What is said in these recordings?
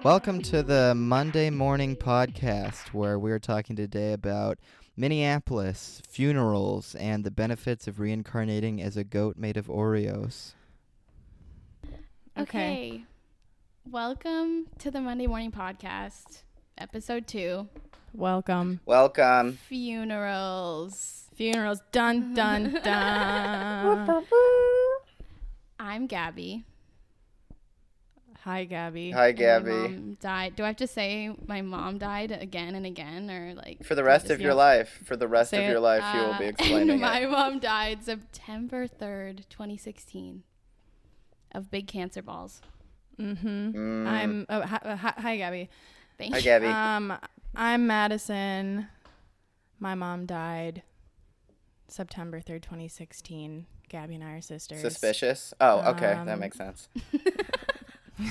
Welcome to the Monday morning podcast where we're talking today about Minneapolis, funerals, and the benefits of reincarnating as a goat made of Oreos. Okay. Welcome to the Monday morning podcast, episode 2. Welcome. Funerals. Dun, dun, dun. I'm Gabby. Hi, Gabby. Hi, My Gabby. mom died. Do I have to say my mom died again and again, or like For the rest of your life, you will be explaining my it. mom died September 3rd, 2016, of big cancer balls. Mm-hmm. Hi, Gabby. Thank Hi, you. Gabby. I'm Madison. My mom died September 3rd, 2016. Gabby and I are sisters. Suspicious? Oh, okay. That makes sense.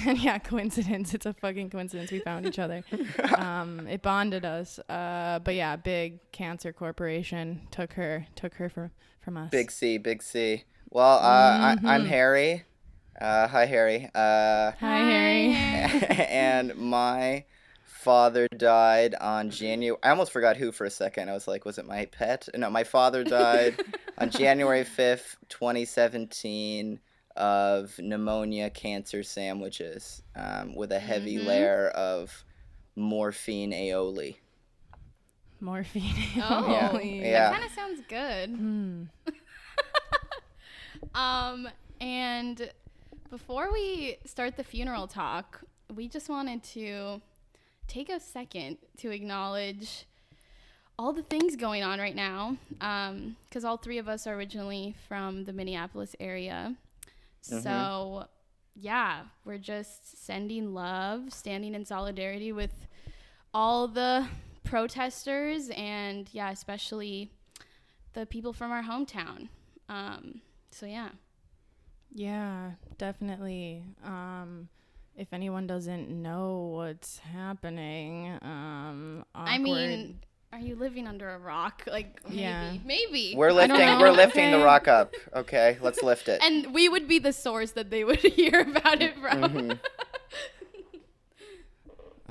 Yeah, coincidence. It's a fucking coincidence we found each other. It bonded us. But yeah, big cancer corporation took her from us. Big C. Well, I'm Harry. Hi, Harry. Hi, Harry. And my father died on January... I almost forgot who for a second. I was like, was it my pet? No, my father died on January 5th, 2017 of pneumonia cancer sandwiches with a heavy layer of morphine aioli. Morphine. Oh, Yeah. That kind of sounds good. And before we start the funeral talk, we just wanted to take a second to acknowledge all the things going on right now, because all three of us are originally from the Minneapolis area. So, yeah, we're just sending love, standing in solidarity with all the protesters and, yeah, especially the people from our hometown. So, yeah. Yeah, definitely. If anyone doesn't know what's happening, awkward. I mean, are you living under a rock? Like, maybe. We're lifting the rock up. Okay, let's lift it. And we would be the source that they would hear about it from.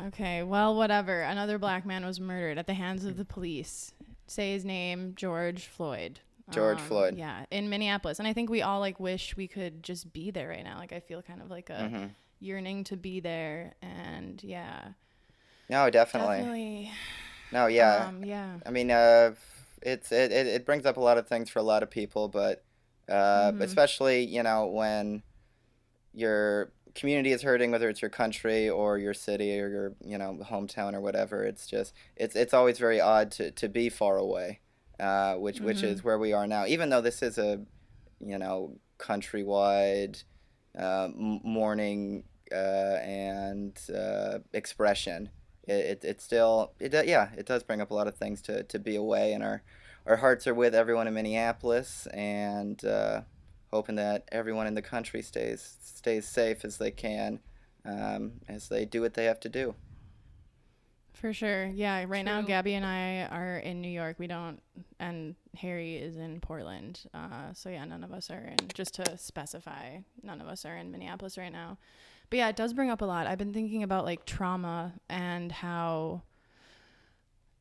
Okay, well, whatever. Another black man was murdered at the hands of the police. Say his name, George Floyd. Floyd. Yeah, in Minneapolis. And I think we all, wish we could just be there right now. I feel kind of like a yearning to be there. And, yeah. No, definitely. No, yeah. Yeah. I mean, it brings up a lot of things for a lot of people, but especially, when your community is hurting, whether it's your country or your city or your, hometown or whatever, it's always very odd to be far away, which is where we are now. Even though this is a, countrywide mourning and expression. It does bring up a lot of things to be away, and our hearts are with everyone in Minneapolis, and hoping that everyone in the country stays safe as they can, as they do what they have to do. For sure. Yeah, right now Gabby and I are in New York. And Harry is in Portland. So yeah, none of us are in, just to specify, none of us are in Minneapolis right now. But yeah, it does bring up a lot. I've been thinking about trauma and how,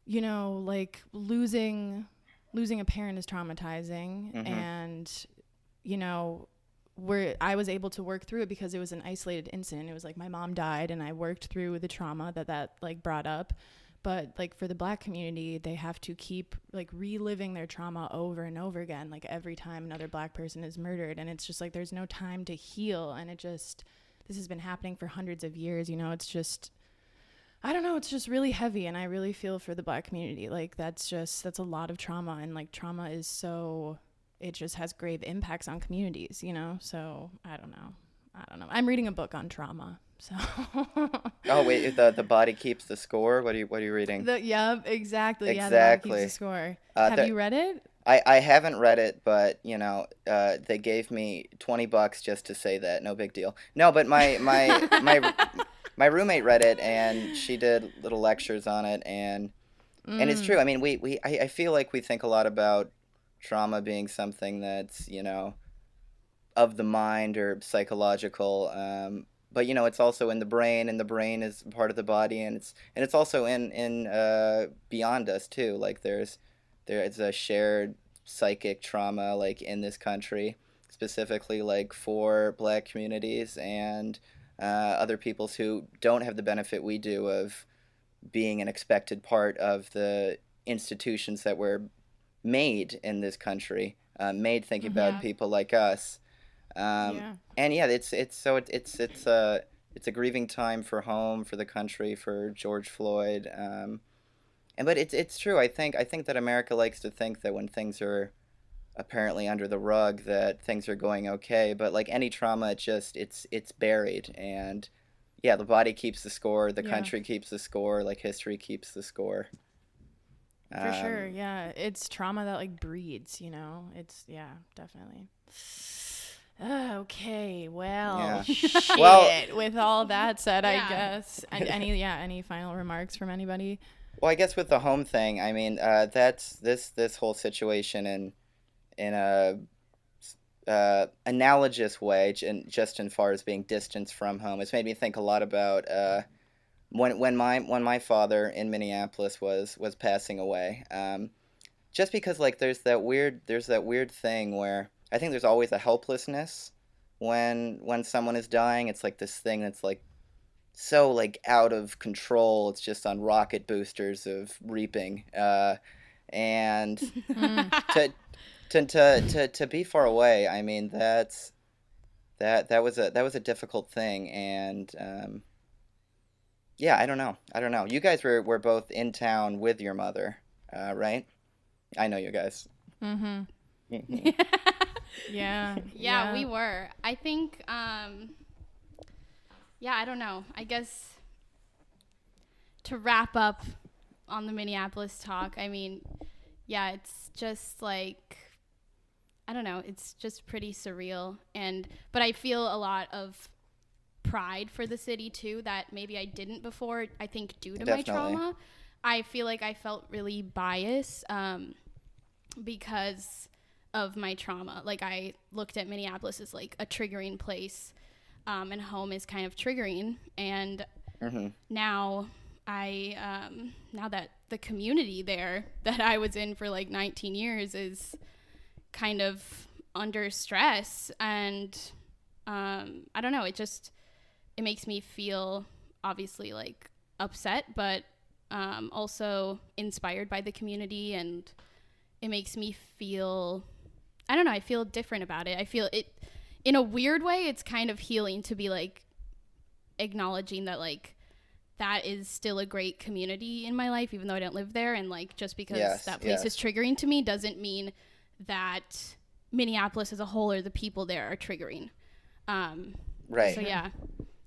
losing a parent is traumatizing. And, I was able to work through it because it was an isolated incident. It was my mom died and I worked through the trauma that brought up. But for the black community, they have to keep reliving their trauma over and over again, every time another black person is murdered. And it's just there's no time to heal. And this has been happening for hundreds of years. It's just, I don't know. It's just really heavy. And I really feel for the black community. That's a lot of trauma. And trauma is it just has grave impacts on communities, So I don't know. I'm reading a book on trauma. So. Oh wait, the body keeps the score. What are you reading? Yeah, exactly. Yeah, the body keeps the score. Have you read it? I haven't read it, but they gave me $20 just to say that. No big deal. No, but my roommate read it, and she did little lectures on it, and it's true. I mean, I feel like we think a lot about trauma being something that's of the mind or psychological, but it's also in the brain, and the brain is part of the body, and it's also in beyond us too. Like there's a shared psychic trauma like in this country, specifically like for Black communities and other peoples who don't have the benefit we do of being an expected part of the institutions that were made in this country, made thinking about Yeah. people like us. Yeah. And yeah, it's a grieving time for home, for the country, for George Floyd. And but it's true. I think that America likes to think that when things are apparently under the rug, that things are going okay. But like any trauma, it's buried, and yeah, the body keeps the score, the Yeah. country keeps the score, like history keeps the score. For sure. Um, Yeah. It's trauma that like breeds, It's, yeah, definitely. Okay, well, yeah. shit. Well, With all that said, I Yeah. guess any final remarks from anybody? well, I guess with the home thing, I mean, that's this whole situation in a analogous way, and just in far as being distanced from home, it's made me think a lot about when my father in Minneapolis was passing away. Just because like there's that weird thing where I think there's always a helplessness when someone is dying. It's like this thing that's like so like out of control. It's just on rocket boosters of reaping. And Mm. to to be far away, I mean that was a difficult thing, and yeah, I don't know. You guys were both in town with your mother, right? I know you guys. Mm-hmm. Mhm. Yeah. Yeah, we were. I think, yeah, I don't know. I guess to wrap up on the Minneapolis talk, I mean, yeah, it's just like, I don't know, it's just pretty surreal. But I feel a lot of pride for the city too that maybe I didn't before. I think due to my Definitely. trauma, I feel like I felt really biased because of my trauma. Like I looked at Minneapolis as like a triggering place, and home is kind of triggering. And Hmm. now now that the community there that I was in for like 19 years is kind of under stress, and I don't know, it makes me feel obviously like upset, but also inspired by the community, and it makes me feel, I don't know, I feel different about it. I feel it in a weird way. It's kind of healing to be like acknowledging that like that is still a great community in my life, even though I don't live there. And like just because Yes, that place yes. is triggering to me doesn't mean that Minneapolis as a whole or the people there are triggering. Right. So yeah,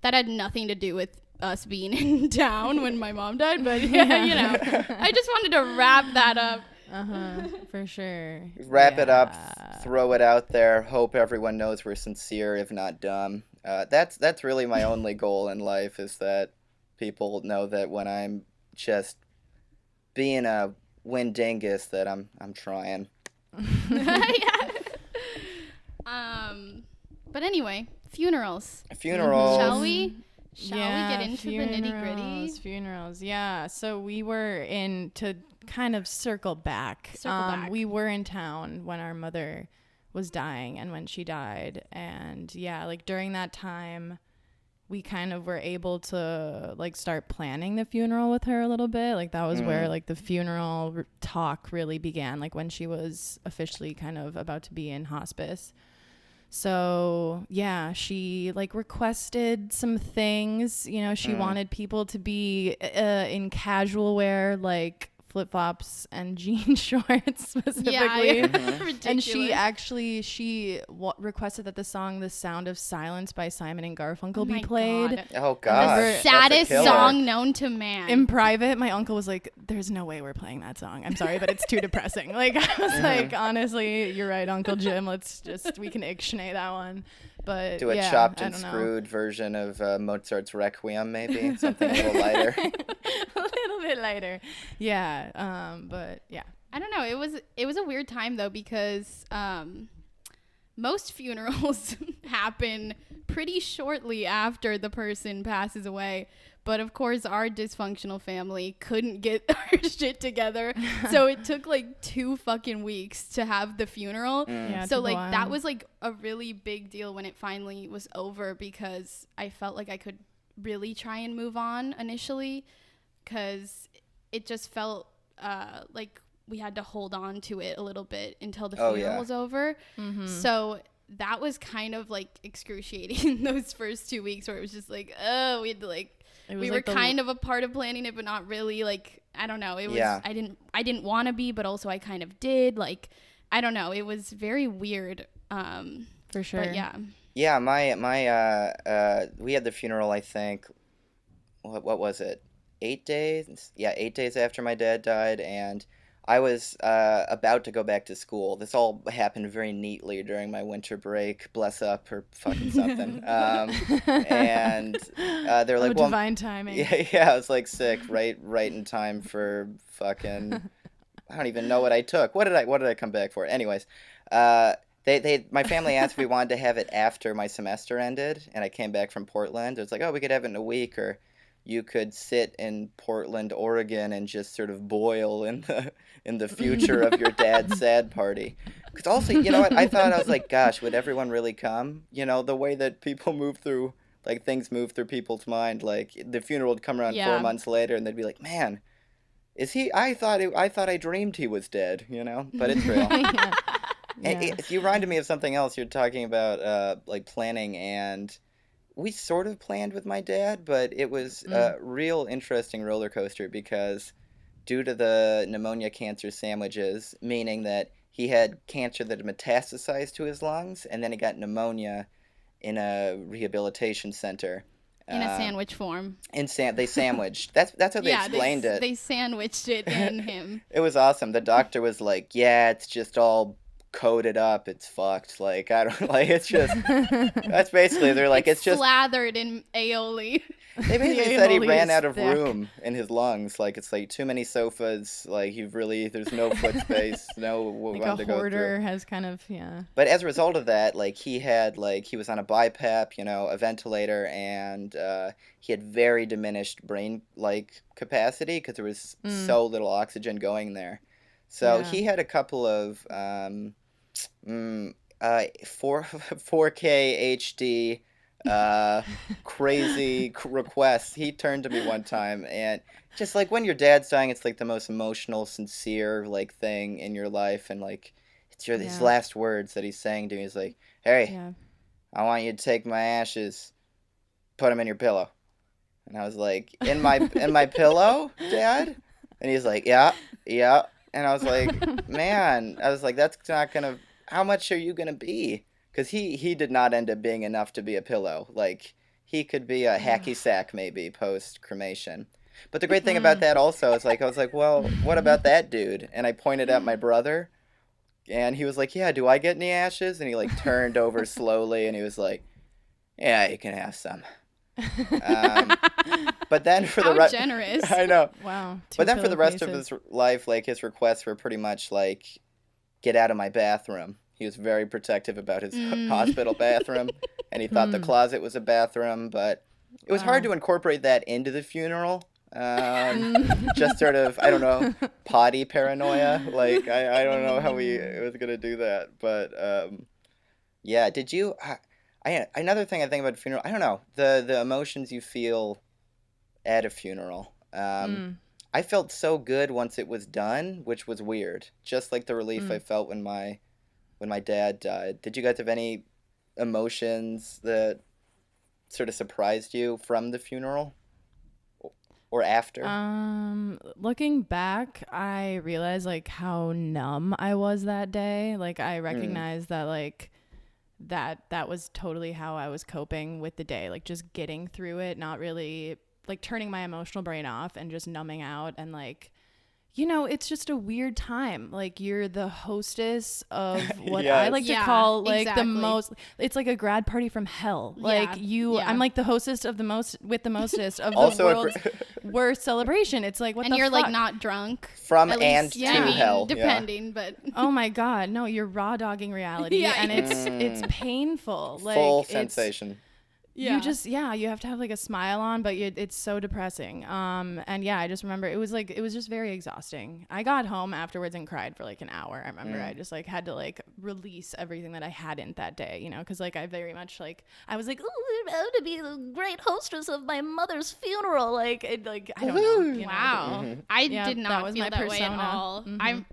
that had nothing to do with us being in town when my mom died, but yeah, I just wanted to wrap that up. For sure. Wrap it up, Yeah. throw it out there. Hope everyone knows we're sincere, if not dumb. That's really my only goal in life, is that people know that when I'm just being a windingus, that I'm trying. Yeah. But anyway, funerals. Funerals. Shall we? Shall Yeah, we get into the nitty gritty? Funerals, yeah. So we were to kind of circle back. Back. We were in town when our mother was dying and when she died. And yeah, like during that time, we kind of were able to like start planning the funeral with her a little bit. Like that was where like the funeral talk really began, like when she was officially kind of about to be in hospice. So yeah, she like requested some things, she wanted people to be in casual wear, like flip-flops and jean shorts specifically. Yeah, Mhm. And she ridiculous. actually requested that the song "The Sound of Silence" by Simon and Garfunkel Oh be my played. God. Oh The gosh. that's a saddest killer. song known to man. In private, my uncle was like, "There's no way we're playing that song. I'm sorry, but it's too depressing." Like I was like, "Honestly, you're right, Uncle Jim. We can ictionate that one." But Do a yeah, chopped I and don't know. screwed version of Mozart's Requiem, maybe something a little lighter. A little bit lighter. Yeah. But yeah. I don't know. It was a weird time though, because most funerals happen pretty shortly after the person passes away. But of course, our dysfunctional family couldn't get our shit together. So it took like 2 fucking weeks to have the funeral. Yeah, So like that was like a really big deal when it finally was over, because I felt like I could really try and move on initially, because it just felt like we had to hold on to it a little bit until the funeral was over. So that was kind of like excruciating those first 2 weeks, where it was just like, oh, we had to like, we were kind of a part of planning it, but not really. Like, I don't know. It was, I didn't want to be, but also I kind of did. Like, I don't know. It was very weird. For sure. But yeah. Yeah, we had the funeral, I think, what was it? 8 days? Yeah, 8 days after my dad died, and I was about to go back to school. This all happened very neatly during my winter break. Bless up or fucking something. And they're like, "Well, divine timing." Yeah, I was like sick, right in time for fucking. I don't even know what I took. What did I come back for? Anyways, my family asked if we wanted to have it after my semester ended, and I came back from Portland. It was like, oh, we could have it in a week, or you could sit in Portland, Oregon, and just sort of boil in the future of your dad's sad party. Because also, you know what? I was like, gosh, would everyone really come? You know, the way that people move through, like, things move through people's mind. Like, the funeral would come around 4 months later, and they'd be like, man, is he? I thought I dreamed he was dead. You know, but it's real. You reminded me of something else. You're talking about like planning, and we sort of planned with my dad, but it was a real interesting roller coaster, because due to the pneumonia cancer sandwiches, meaning that he had cancer that had metastasized to his lungs, and then he got pneumonia in a rehabilitation center. In a sandwich form. They sandwiched. That's how they explained it. They sandwiched it in him. It was awesome. The doctor was like, yeah, it's just all coated up, it's fucked. Like, I don't like, it's just, that's basically, they're like, it's just slathered in aioli. They basically said he ran out of room in his lungs. Like, it's like too many sofas. Like, there's no foot space, no like one to a go hoarder through. has kind of, But as a result of that, like, he was on a BiPAP, you know, a ventilator, and he had very diminished brain, like, capacity, because there was so little oxygen going there. So he had a couple of 4K HD crazy requests. He turned to me one time, and just like when your dad's dying, it's like the most emotional, sincere like thing in your life, and like it's his last words that he's saying to me is like, "Hey, I want you to take my ashes, put them in your pillow." And I was like, "In my pillow, Dad?" And he's like, "Yeah, yeah." And I was like, "Man," I was like, "That's not gonna. How much are you gonna be?" Because he did not end up being enough to be a pillow. Like, he could be a hacky sack maybe post cremation. But the great thing about that also is like, I was like, well, what about that dude? And I pointed at my brother, and he was like, yeah, do I get any ashes? And he like turned over slowly, and he was like, yeah, you can have some. But then for the rest, generous. I know. Wow. But then for the rest of his life, like, his requests were pretty much like, get out of my bathroom. He was very protective about his hospital bathroom, and he thought the closet was a bathroom, but it was hard to incorporate that into the funeral. Just sort of, I don't know, potty paranoia. Like, I don't know how we was going to do that. But, yeah, did you... another thing I think about a funeral, I don't know, the emotions you feel at a funeral. I felt so good once it was done, which was weird. Just like the relief I felt when my dad died. Did you guys have any emotions that sort of surprised you from the funeral or after? Looking back, I realized like how numb I was that day. Like, I recognized that like that was totally how I was coping with the day. Like, just getting through it, not really like turning my emotional brain off and just numbing out, and like, It's just a weird time. Like, you're the hostess of what I Yes. like to Yeah, call like exactly. the most. It's like a grad party from hell. Yeah, Like yeah. I'm like the hostess of the most with the mostest of Also the a world's worst celebration. It's like, what And the you're fuck? like not drunk. From At and least, to I mean, hell. depending, but Oh my god, no! You're raw dogging reality, Yeah. and it's painful. Like, Full it's, sensation. yeah. you have to have like a smile on, but it's so depressing. And yeah, I just remember it was just very exhausting. I got home afterwards and cried for like an hour. I remember I just like had to like release everything that I hadn't that day, because like I very much like I was like, oh, I'm going to be the great hostess of my mother's funeral. Like, I don't know. Wow. I Yeah, did that not was feel my that way at persona. all.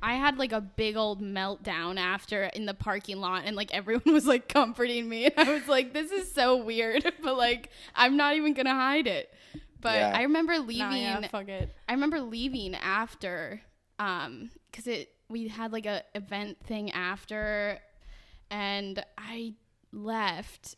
I had like a big old meltdown after in the parking lot, and like everyone was like comforting me, and I was like, this is so weird, but like I'm not even gonna hide it. But Yeah. I remember Nah, leaving. yeah, fuck it. I remember leaving after, because we had like a event thing after, and I left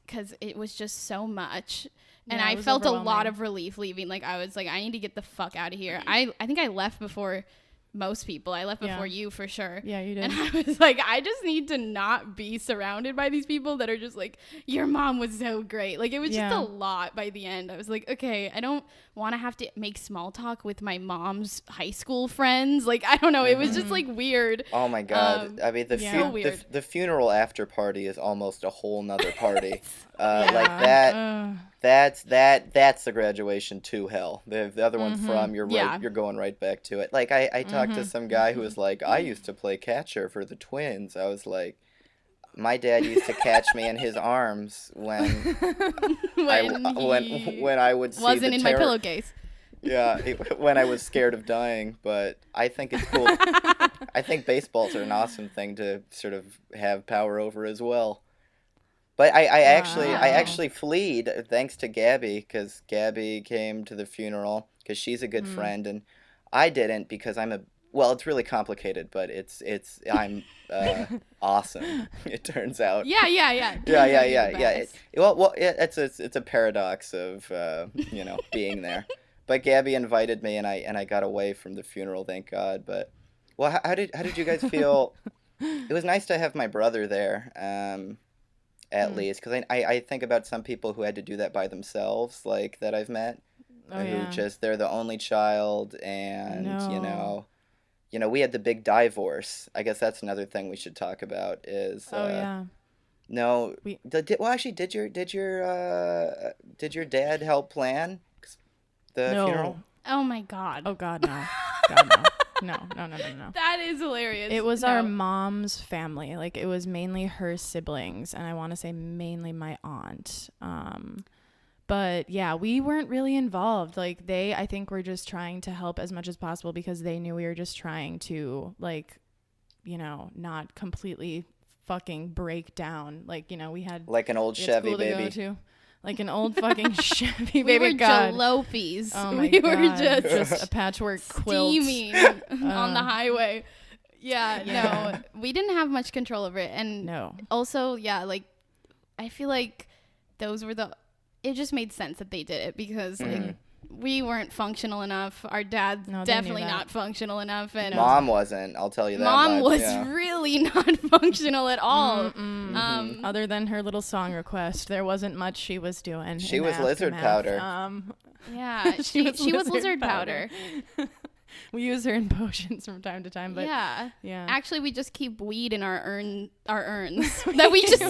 because it was just so much. And Yeah, it I was felt a lot overwhelming. of relief leaving. Like, I was like, I need to get the fuck out of here. I think I left before most people. I left before you for sure. Yeah, you did. And I was like, I just need to not be surrounded by these people that are just like, your mom was so great. Like, it was just Yeah. a lot by the end. I was like, okay, I don't want to have to make small talk with my mom's high school friends. Like, I don't know. It was just like weird. Oh my god! I mean, yeah. So weird. the funeral after party is almost a whole nother party. Yeah. Like that. That's the graduation to hell. The other one from you're right. Yeah. You're going right back to it. Like I talked to some guy who was like, I used to play catcher for the Twins. I was like, my dad used to catch me in his arms when when I would see wasn't the in my terror. pillowcase. Yeah, when I was scared of dying. But I think it's cool. I think baseballs are an awesome thing to sort of have power over as well. But I actually fled thanks to Gabby, because Gabby came to the funeral because she's a good friend, and I didn't because well, it's really complicated, but I'm awesome. It turns out. Yeah. Yeah. It's a paradox of being there. But Gabby invited me, and I got away from the funeral, thank God. But well, how did you guys feel? It was nice to have my brother there. At least, because I think about some people who had to do that by themselves, like that I've met, who they're the only child, and No. we had the big divorce. I guess that's another thing we should talk about is no, actually, did your dad help plan the No. funeral? Oh my God. Oh god, no. God, no. No. That is hilarious. It was No. our mom's family. Like, it was mainly her siblings, and I want to say mainly my aunt. But yeah, we weren't really involved. Like, I think were just trying to help as much as possible because they knew we were just trying to, like, not completely fucking break down. Like, we had Like an old we had Chevy school to go baby. to. Like an old fucking Chevy We baby. were God. jalopies. Oh my we god. were just a patchwork quilt. steaming on the highway. Yeah, Yeah. no, we didn't have much control over it. And No. also, yeah, like, I feel like it just made sense that they did it because, like, we weren't functional enough. Our dad's No, they knew definitely that. not functional enough. And Mom wasn't. I'll tell you that Mom much, was yeah. really not functional at all. Other than her little song request, there wasn't much she was doing. She in the was lizard aftermath. powder. Yeah, she was lizard powder. We use her in potions from time to time, but Yeah. yeah. We just keep weed in our urns. That we use our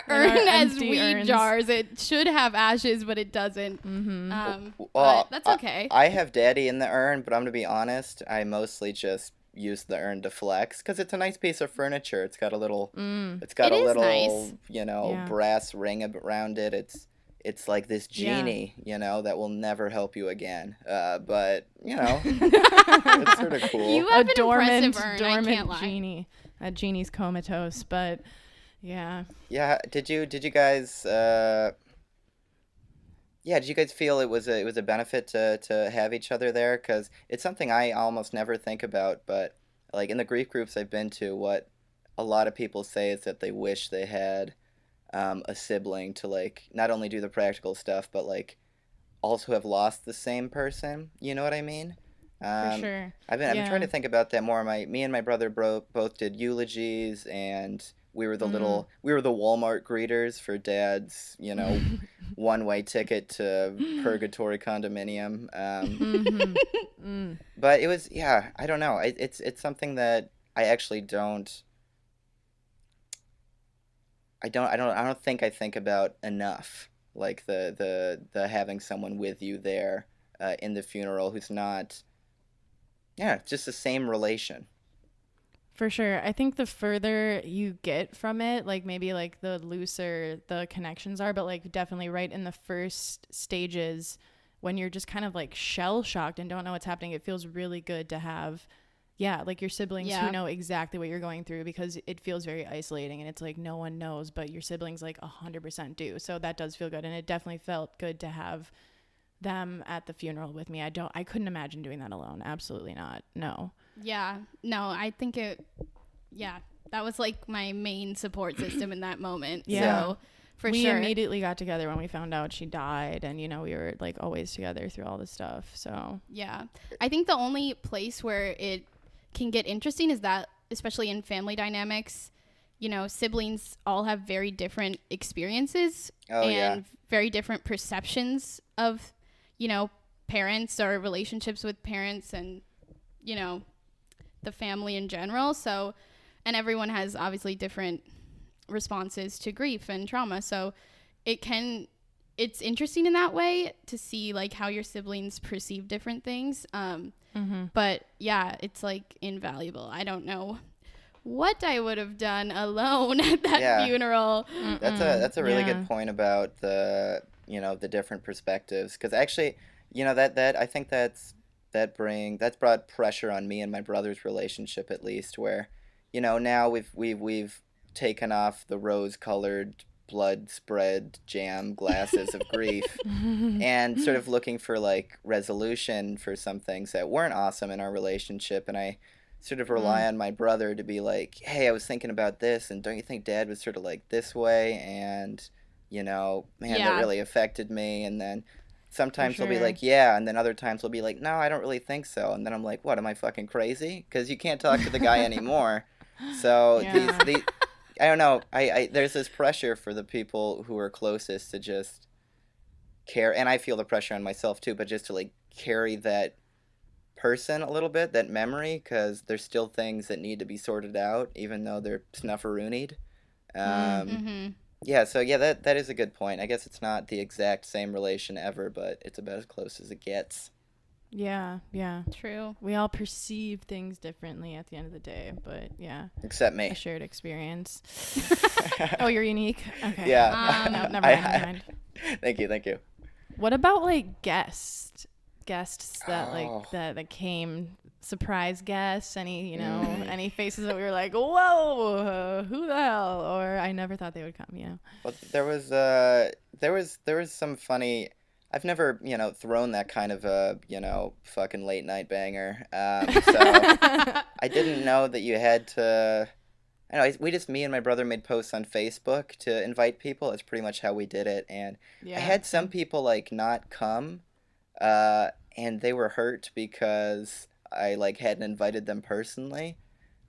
In our urn as empty weed urns. jars. It should have ashes, but it doesn't. Well, But that's okay. I have daddy in the urn, but I'm gonna be honest. I mostly just use the urn to flex because it's a nice piece of furniture. It's got a little, It is nice. Yeah. brass ring around it. It's like this Yeah. genie, that will never help you again. But it's sort of cool. You have A an impressive urn. I can't lie. genie. That genie's comatose, but yeah. Yeah. Did you guys? Yeah. Did you guys feel it was a benefit to have each other there? Because it's something I almost never think about. But like in the grief groups I've been to, what a lot of people say is that they wish they had a sibling to like not only do the practical stuff, but like also have lost the same person. You know what I mean? For sure. I've been trying Yeah. to think about that more. Me and my brother both did eulogies, and we were the Walmart greeters for Dad's, one way ticket to purgatory condominium. Mm-hmm. Mm. But it was, yeah, I don't know. It's something that I actually I don't think I think about enough. Like the having someone with you there in the funeral who's not, yeah, just the same relation. For sure. I think the further you get from it, like maybe like the looser the connections are, but like definitely right in the first stages when you're just kind of like shell shocked and don't know what's happening, it feels really good to have, yeah, like your siblings Yeah. who know exactly what you're going through, because it feels very isolating and it's like no one knows, but your siblings like 100% do. So that does feel good. And it definitely felt good to have them at the funeral with me. I couldn't imagine doing that alone. Absolutely not. No. Yeah. No, I think yeah, that was like my main support system in that moment. Yeah. So for We sure. immediately got together when we found out she died, and we were like always together through all this stuff. So Yeah. I think the only place where it can get interesting is that, especially in family dynamics, siblings all have very different experiences Oh, yeah. and very different perceptions of, parents or relationships with parents and, the family in general. So, and everyone has obviously different responses to grief and trauma. So it's interesting in that way to see like how your siblings perceive different things. But yeah, it's like invaluable. I don't know what I would have done alone at that Yeah. funeral. That's a really Yeah. good point about the different perspectives, because actually, that I think that's brought pressure on me and my brother's relationship, at least, where now we've taken off the rose-colored blood spread jam glasses of grief and sort of looking for like resolution for some things that weren't awesome in our relationship. And I sort of rely on my brother to be like, hey, I was thinking about this, and don't you think Dad was sort of like this way? And man, that Yeah. really affected me. And then sometimes he'll be sure. like, yeah, and then other times he'll be like, no, I don't really think so. And then I'm like, what, am I fucking crazy? Because you can't talk to the guy anymore. So Yeah. these I don't know. I there's this pressure for the people who are closest to just care, and I feel the pressure on myself too, but just to like carry that person a little bit, that memory, because there's still things that need to be sorted out, even though they're snufferoonied. Um, yeah, so yeah, that is a good point. I guess it's not the exact same relation ever, but it's about as close as it gets. Yeah. True. We all perceive things differently at the end of the day, but yeah, Except a me. shared experience. Oh, you're unique. Okay. Yeah. No, never mind. Never mind. Thank you. What about like guests that Oh. like that came, surprise guests? Any any faces that we were like, whoa, who the hell? Or I never thought they would come. Well, there was some funny. I've never thrown that kind of a fucking late night banger. So I didn't know that you had to. I know me and my brother made posts on Facebook to invite people. That's pretty much how we did it, and Yeah. I had some people like not come, and they were hurt because I like hadn't invited them personally.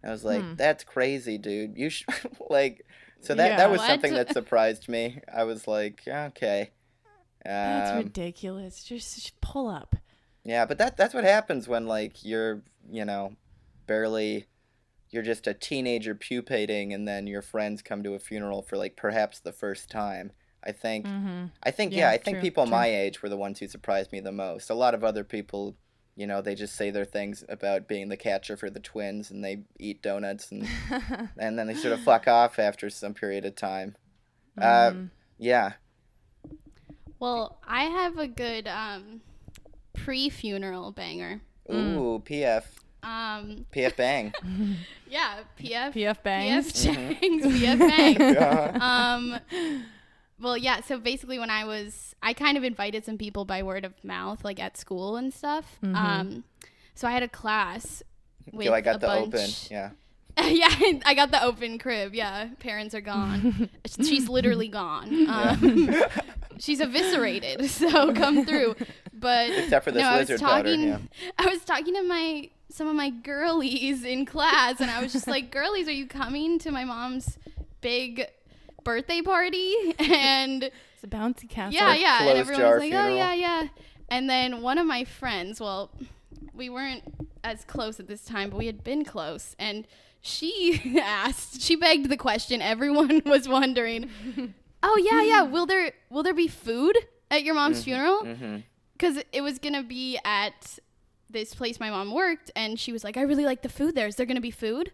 I was like, "That's crazy, dude. You should like." So that Yeah. was What? something that surprised me. I was like, "Yeah, okay." That's ridiculous. Just pull up. Yeah, but that's what happens when like you're barely you're just a teenager pupating, and then your friends come to a funeral for like perhaps the first time. I think Yeah, I think true, people true. my age were the ones who surprised me the most. A lot of other people, they just say their things about being the catcher for the Twins, and they eat donuts, and and then they sort of fuck off after some period of time. Yeah. Well, I have a good pre-funeral banger. Ooh, PF bang. Yeah, PF PF bangs. PF Jangs, PF Bangs. Uh-huh. Well, yeah, so basically when I kind of invited some people by word of mouth, like at school and stuff. So I had a class with So I got a the bunch. open. Yeah. Yeah, I got the open crib. Yeah, parents are gone. She's literally gone. She's eviscerated, so come through. But Except for this no, lizard powder. Yeah. I was talking to some of my girlies in class, and I was just like, girlies, are you coming to my mom's big birthday party? And It's a bouncy castle. yeah, yeah. And Closed everyone jar was like, oh, funeral. yeah, yeah. And then one of my friends, well, we weren't as close at this time, but we had been close. And she she begged the question everyone was wondering. Oh, yeah, yeah. Will there be food at your mom's funeral? Mm-hmm. Because it was going to be at this place my mom worked. And she was like, I really like the food there. Is there going to be food?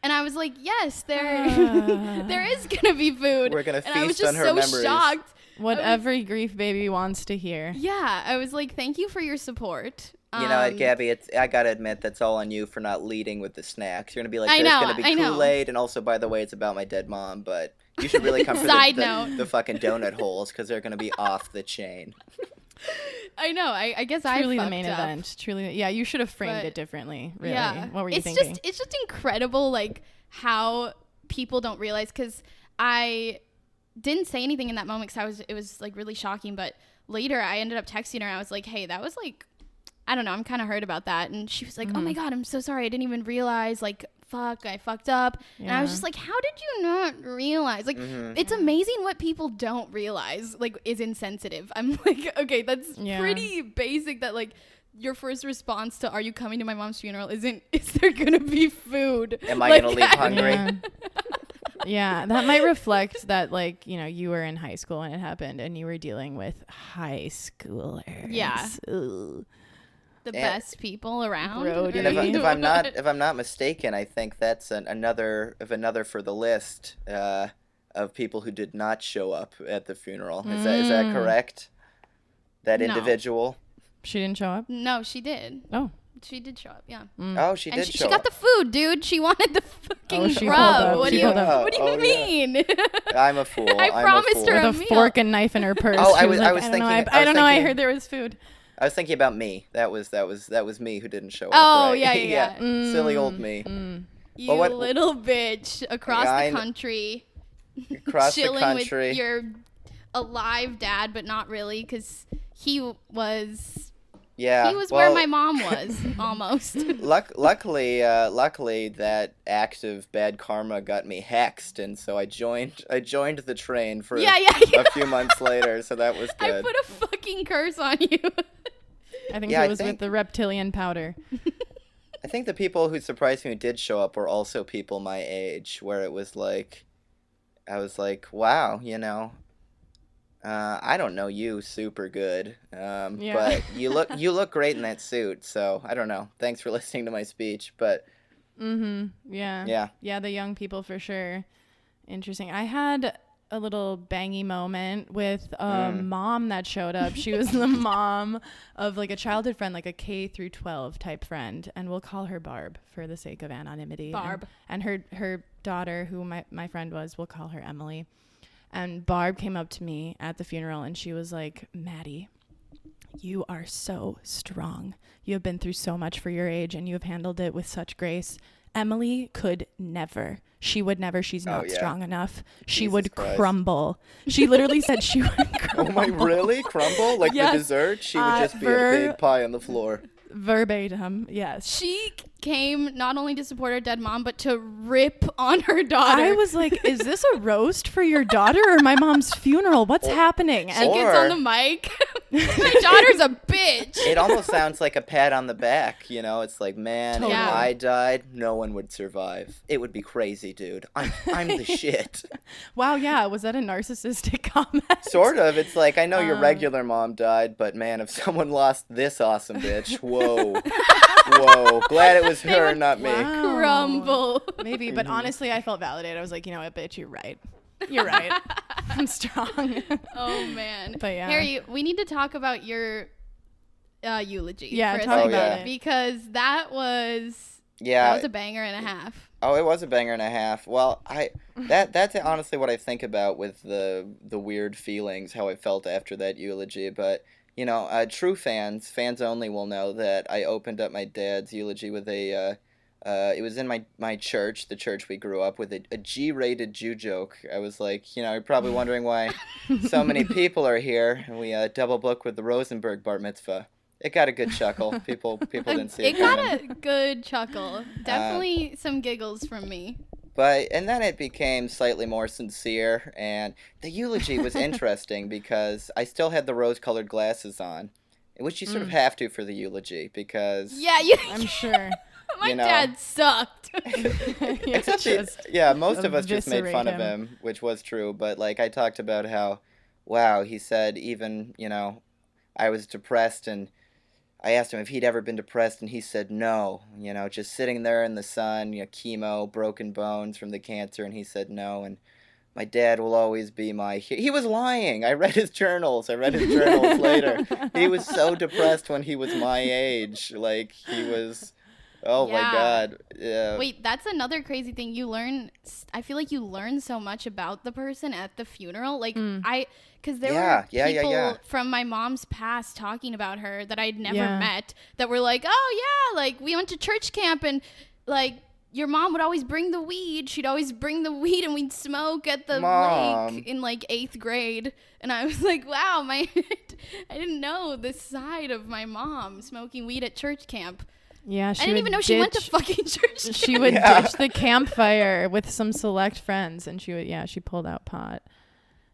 And I was like, yes, there is going to be food. We're going to And I was feast on just her so memories. shocked. What every grief baby wants to hear. Yeah, I was like, thank you for your support. You know, Gabby, I gotta admit, that's all on you for not leading with the snacks. You're gonna be like, I there's know, gonna be I know. Kool-Aid, and also, by the way, it's about my dead mom, but you should really come for Side the note. the fucking donut holes, because they're gonna be off the chain. I know. I guess I Truly fucked the main up. event. Truly, yeah. You should have framed But- it differently. Really. Yeah. What were you thinking? It's just incredible, like, how people don't realize, because I didn't say anything in that moment because it was like really shocking, but later I ended up texting her. I was like, hey, that was like, I don't know, I'm kind of hurt about that. And she was like, oh my God, I'm so sorry. I didn't even realize, like, fuck, I fucked up. And I was Yeah. just like, how did you not realize? Like, it's amazing what people don't realize, like, is insensitive. I'm like, okay, that's pretty basic that, like, your first response to are you coming to my mom's funeral isn't, is there going to be food? Am I Like, gonna leave hungry? Yeah. Yeah, that might reflect that, like, you know, you were in high school when it happened and you were dealing with high schoolers. Yeah. Ooh. The best people around. Grody. And if I'm not mistaken, I think that's another for the list of people who did not show up at the funeral. Is that correct? That No. individual. She didn't show up? No, she did. Oh. She did show up, yeah. Oh, she And did she show got up. the food, dude. She wanted the fucking she pulled rub. up. What She do you pulled up. What do you Oh, yeah. mean? I'm a fool. I I'm promised a fool. her With a meal. fork and knife in her purse. Oh, I She was like, thinking- I don't know. I heard there was food. I was thinking about me. That was me who didn't show up. Oh, right? yeah. Silly old me. You But what- little bitch across Yeah, the country. Across the chilling country. with your alive dad, but not really, because he was where my mom was, almost. Luckily, that act of bad karma got me hexed, and so I joined the train for Yeah. a few months later. So that was I good. put a fucking curse on you. I think Yeah, it I was think- with the reptilian powder. I think the people who surprised me who did show up were also people my age, where it was like, I was like, wow, you know. I don't know you super good, but you look great in that suit. So I don't know. Thanks for listening to my speech, but Yeah. yeah. The young people for sure. Interesting. I had a little bangy moment with a mom that showed up. She was the mom of like a childhood friend, like a K through 12 type friend, and we'll call her Barb for the sake of anonymity. Barb. And her daughter, who my friend was, we'll call her Emily. And Barb came up to me at the funeral and she was like, Maddie, you are so strong. You have been through so much for your age and you have handled it with such grace. Emily could never. She would never. She's not strong enough. She Jesus would Christ. crumble. She literally said she would Oh crumble. my, really? Crumble? Like Yes. the dessert? She would just be a big pie on the floor. Verbatim, yes. She came not only to support her dead mom, but to rip on her daughter. I was like, is this a roast for your daughter or my mom's funeral? What's happening? She And gets on the mic. My daughter's a bitch. It almost sounds like a pat on the back, you know? It's like, man, Totally. if I died, no one would survive. It would be crazy, dude. I'm the shit. wow, yeah, was that a narcissistic comment? Sort of. It's like, I know your regular mom died, but man, if someone lost this awesome bitch, whoa. Whoa. Glad it was her, not me. Wow. Crumble. Maybe, but honestly, I felt validated. I was like, you know what, bitch, you're right. You're right. I'm strong. Oh man. But yeah. Harry, we need to talk about your eulogy. Yeah, for a talk second, about it. because that was Yeah. a banger and a half. Oh, it was a banger and a half. Well, that's honestly what I think about with the weird feelings, how I felt after that eulogy. But you know, true fans only will know that I opened up my dad's eulogy with a it was in my church, the church we grew up with, a G-rated Jew joke. I was like, you're probably wondering why so many people are here, and we double booked with the Rosenberg bar mitzvah. It got a good chuckle. People didn't see it It got coming. a good chuckle. Definitely some giggles from me. And then it became slightly more sincere, and the eulogy was interesting because I still had the rose-colored glasses on, which you sort of have to for the eulogy because Yeah, I'm sure. my dad sucked. except most of us just made fun of him, which was true. But like I talked about how, wow, he said even I was depressed, and I asked him if he'd ever been depressed, and he said no. Just sitting there in the sun, chemo, broken bones from the cancer, and he said no. And my dad will always be he was lying. I read his journals. Later. He was so depressed when he was my age. Like he was. Oh my Yeah. God. Yeah. Wait, that's another crazy thing. I feel like you learn so much about the person at the funeral. Like because there were people from my mom's past talking about her that I'd never met that were like, oh yeah, like we went to church camp and like your mom would always bring the weed. She'd always bring the weed and we'd smoke at the lake in like 8th grade. And I was like, wow, I didn't know this side of my mom smoking weed at church camp. Yeah, I didn't even know she went to fucking church camp. She would ditch the campfire with some select friends, and she pulled out pot.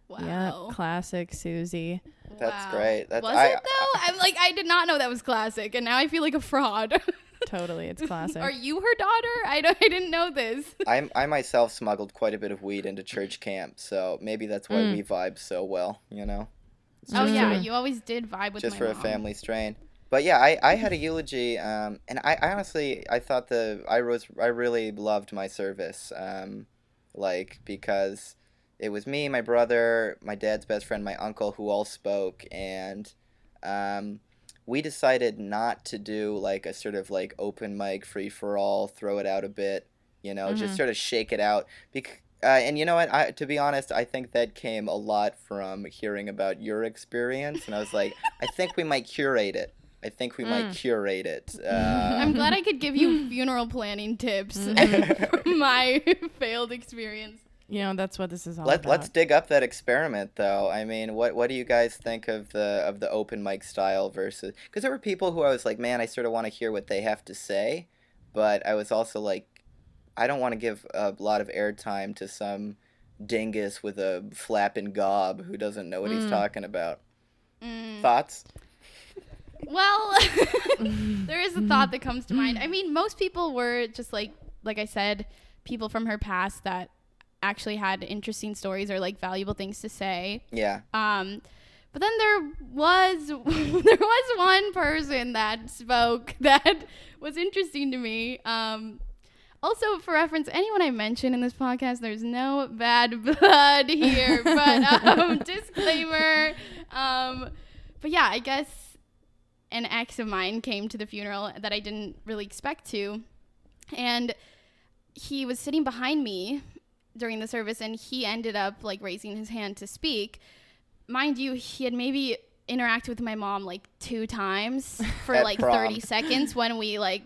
Wow. Yeah, classic Susie. That's great. Was it though? I'm like, I did not know that was classic, and now I feel like a fraud. Totally, it's classic. Are you her daughter? I didn't know this. I myself smuggled quite a bit of weed into church camp, so maybe that's why we vibe so well. Oh yeah, you always did vibe with just my for mom. a family strain. But yeah, I had a eulogy, and I honestly I thought I really loved my service, because it was me, my brother, my dad's best friend, my uncle who all spoke, and we decided not to do like a sort of like open mic free for all, throw it out a bit, just sort of shake it out. And you know what? To be honest, I think that came a lot from hearing about your experience, and I was like, I think we might curate it. I'm glad I could give you funeral planning tips from my failed experience. That's what this is all about. Let's dig up that experiment, though. I mean, what do you guys think of the open mic style versus? Because there were people who I was like, man, I sort of want to hear what they have to say, but I was also like, I don't want to give a lot of airtime to some dingus with a flapping gob who doesn't know what he's talking about. Thoughts? Well, there is a thought that comes to mind. I mean, most people were just like I said, people from her past that actually had interesting stories or like valuable things to say. Yeah. But then there was one person that spoke that was interesting to me. Also, for reference, anyone I mention in this podcast, there's no bad blood here. But disclaimer. But yeah, I guess an ex of mine came to the funeral that I didn't really expect to, and he was sitting behind me during the service, and he ended up like raising his hand to speak. Mind you, he had maybe interacted with my mom like 2 times for like prom. 30 seconds when we like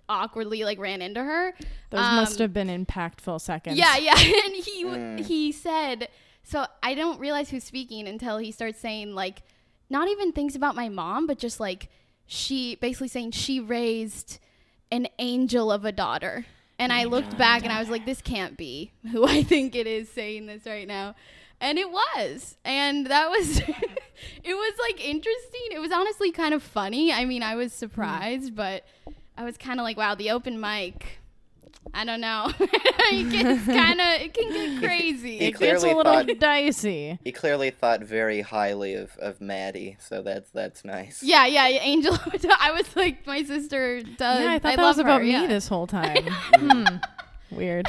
awkwardly like ran into her. Those must have been impactful seconds. Yeah. And he said, so I don't realize who's speaking until he starts saying like, not even things about my mom, but just like she basically saying she raised an angel of a daughter. And I looked back and I was like, this can't be who I think it is saying this right now. And it was. And that was, it was like interesting. It was honestly kind of funny. I mean, I was surprised, but I was kind of like, wow, the open mic, I don't know. It can get crazy. It gets a little dicey. He clearly thought very highly of Maddie, so that's nice. Yeah, Angel. I was like, my sister does. Yeah, I thought that love was about her, me yeah. this whole time. Weird.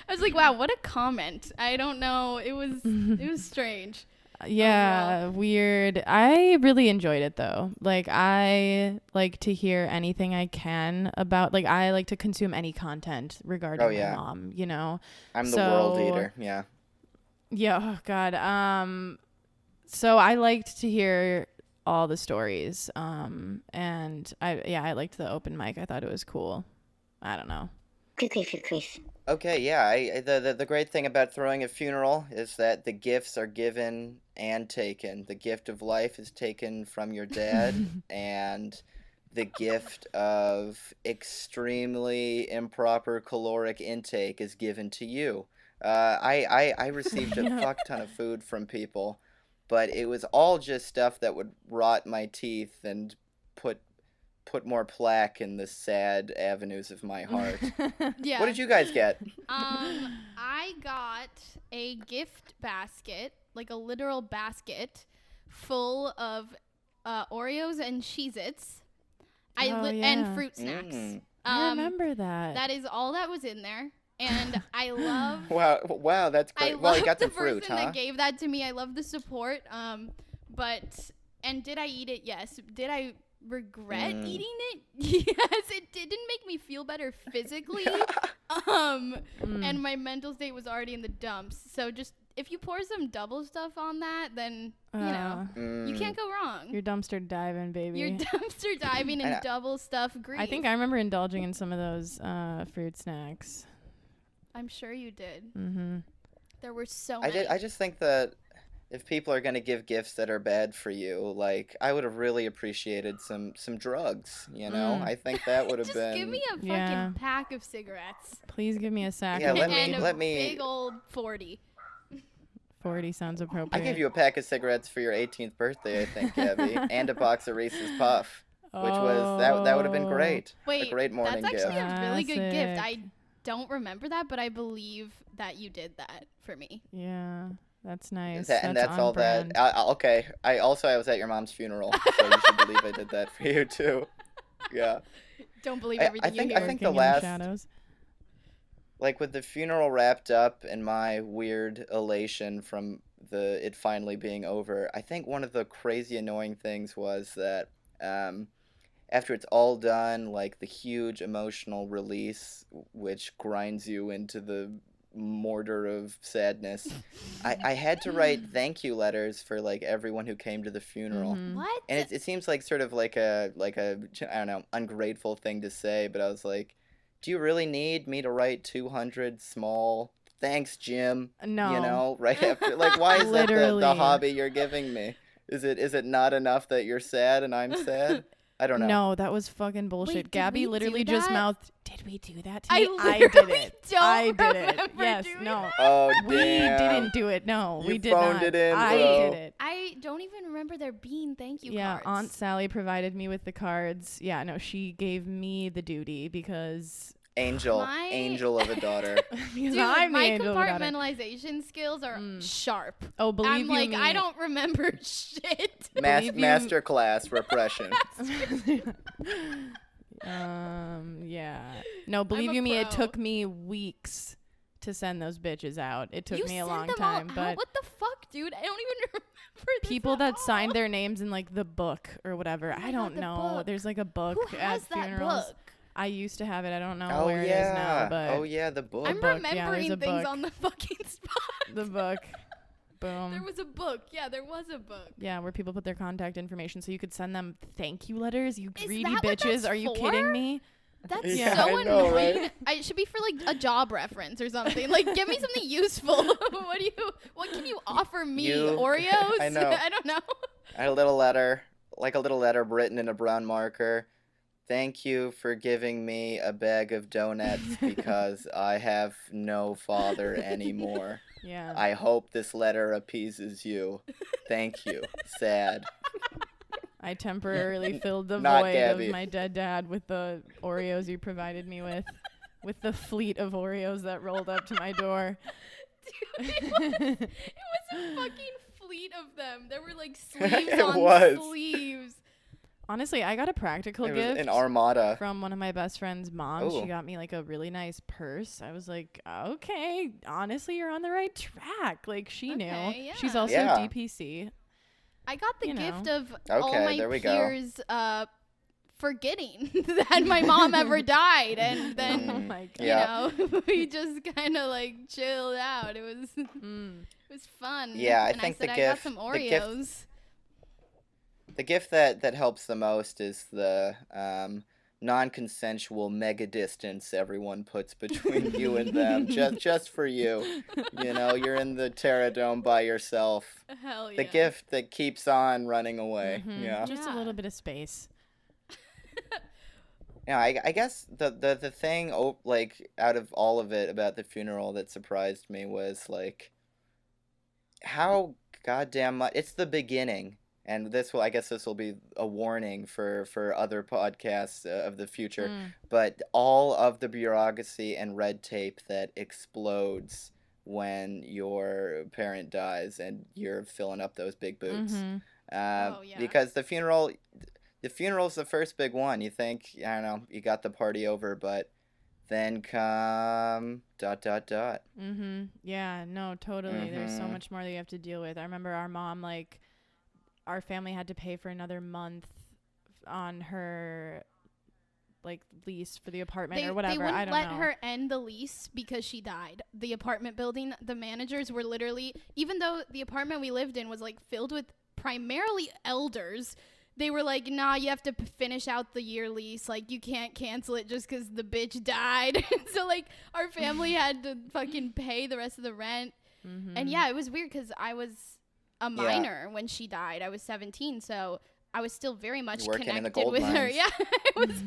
I was like, wow, what a comment. I don't know. It was strange. Yeah, weird. I really enjoyed it though. Like I like to hear anything I can about, like I like to consume any content regarding my mom, I'm the world eater. Yeah. Yeah, oh god. So I liked to hear all the stories. And I liked the open mic. I thought it was cool. I don't know. Okay, yeah. The great thing about throwing a funeral is that the gifts are given and taken. The gift of life is taken from your dad, and the gift of extremely improper caloric intake is given to you. I received a Yeah. fuck ton of food from people, but it was all just stuff that would rot my teeth and put put more plaque in the sad avenues of my heart. What Yeah. did you guys get? I got a gift basket, like a literal basket, full of Oreos and Cheez-Its. Oh, And yeah. fruit snacks. Mm. I remember that. That is all that was in there, and I love. Wow, that's I great. Well, you love got the some fruit, person huh? that gave that to me. I love the support. But and did I eat it? Yes. Did I regret eating it? Yes. It didn't make me feel better physically. And my mental state was already in the dumps. So just if you pour some double stuff on that, then you know you can't go wrong. You're dumpster diving, baby. You're dumpster diving and double stuff grief. I think I remember indulging in some of those fruit snacks. I'm sure you did. Mm-hmm. There were so many. I just think that if people are gonna give gifts that are bad for you, like I would have really appreciated some drugs. You know, I think that would have Just been. give me a fucking Yeah. pack of cigarettes. Please give me a sack. Yeah, of let weed. me- And let a me- big old 40. 40 sounds I appropriate. gave you a pack of cigarettes for your 18th birthday, I think, Gabby, and a box of Reese's Puff, which was that would have been great. Wait, a great morning that's actually gift. a really good gift. Classic. I don't remember that, but I believe that you did that for me. Yeah, that's nice. And that's on all brand. that. Okay. I was at your mom's funeral, so you should believe I did that for you too. Yeah. Don't believe I everything think- you I hear. think Working the in last- shadows. Like with the funeral wrapped up and my weird elation from it finally being over, I think one of the crazy annoying things was that after it's all done, like the huge emotional release, which grinds you into the mortar of sadness, I had to write thank you letters for like everyone who came to the funeral. Mhm. What? And it seems like sort of like a I don't know, ungrateful thing to say, but I was like, do you really need me to write 200 small thanks, Jim? No. You know, right after, like, why is that the Literally. hobby you're giving me? Is it not enough that you're sad and I'm sad? I don't know. No, that was fucking bullshit. Wait, did Gabby we literally do just that? mouthed, "Did we do that to I me?" literally did it. don't I did it. remember Yes, doing no. that. Oh, We damn. didn't do it. No, You we did phoned not. it in, I bro. did it. I don't even remember there being thank you Yeah, cards. Aunt Sally provided me with the cards. Yeah, no, she gave me the duty because Angel of a daughter. Dude, I'm the my angel of a daughter. compartmentalization skills are sharp. Oh, believe I'm you like, me. I don't remember shit. Believe you- Master class repression. Yeah. No, believe a you me, it pro. took me weeks to send those bitches out. It took You me a sent long them time, all but out? What the fuck, dude? I don't even remember this people at that all. signed their names in like the book or whatever. Oh my I God, don't the know. book. There's like a book Who at has that funerals. book? I used to have it. I don't know Oh where it is now, yeah. but Oh yeah, the book. I'm book, yeah, remembering there's a things book. on the fucking spot. the book. Boom. There was a book. Yeah, there was a book. Yeah, where people put their contact information so you could send them thank you letters. You Is greedy that what bitches. that's Are you for? kidding me? That's Yeah, so I know, annoying. right? It should be for like a job reference or something. Like, give me something useful. What can you offer me? Oreos? I know. I don't know. I had a little letter written in a brown marker. Thank you for giving me a bag of donuts because I have no father anymore. Yeah. I hope this letter appeases you. Thank you. Sad. I temporarily filled the Not void Gabby. of my dead dad with the Oreos you provided me with the fleet of Oreos that rolled up to my door. Dude, it was a fucking fleet of them. There were like sleeves It on was. sleeves. Honestly, I got a practical It was gift an armada. from one of my best friend's moms. Ooh. She got me like a really nice purse. I was like, okay, honestly, you're on the right track. Like she knew. Okay, She's yeah. also Yeah. DPC. I got the You gift know. of all Okay, my there we go. peers forgetting that my mom ever died, and then Oh my god. Yeah. you know we just kind of like chilled out. It was Mm. it was fun. Yeah, I and think I said the I got gift- some the gift- Oreos. The gift that helps the most is the non-consensual mega distance everyone puts between you and them, just for you. You're in the Terra Dome by yourself. Hell The yeah. gift that keeps on running away. Yeah. Just a Yeah. little bit of space. Yeah, I guess the thing like out of all of it about the funeral that surprised me was like how goddamn much it's the beginning. And I guess this will be a warning for other podcasts of the future, but all of the bureaucracy and red tape that explodes when your parent dies and you're filling up those big boots. Oh, yeah. Because the funeral's the first big one. You think, I don't know, you got the party over, but then come ... Yeah, no, totally. There's so much more that you have to deal with. I remember our mom, like, our family had to pay for another month on her like lease for the apartment or whatever. They wouldn't I don't let know. her end the lease because she died. The apartment building, the managers were literally, even though the apartment we lived in was like filled with primarily elders, they were like, nah, you have to finish out the year lease. Like, you can't cancel it just because the bitch died. So, like, our family had to fucking pay the rest of the rent. And, yeah, it was weird because I was a minor when she died. I was 17, so I was still very much Working in the connected gold with her. mines. Yeah, it was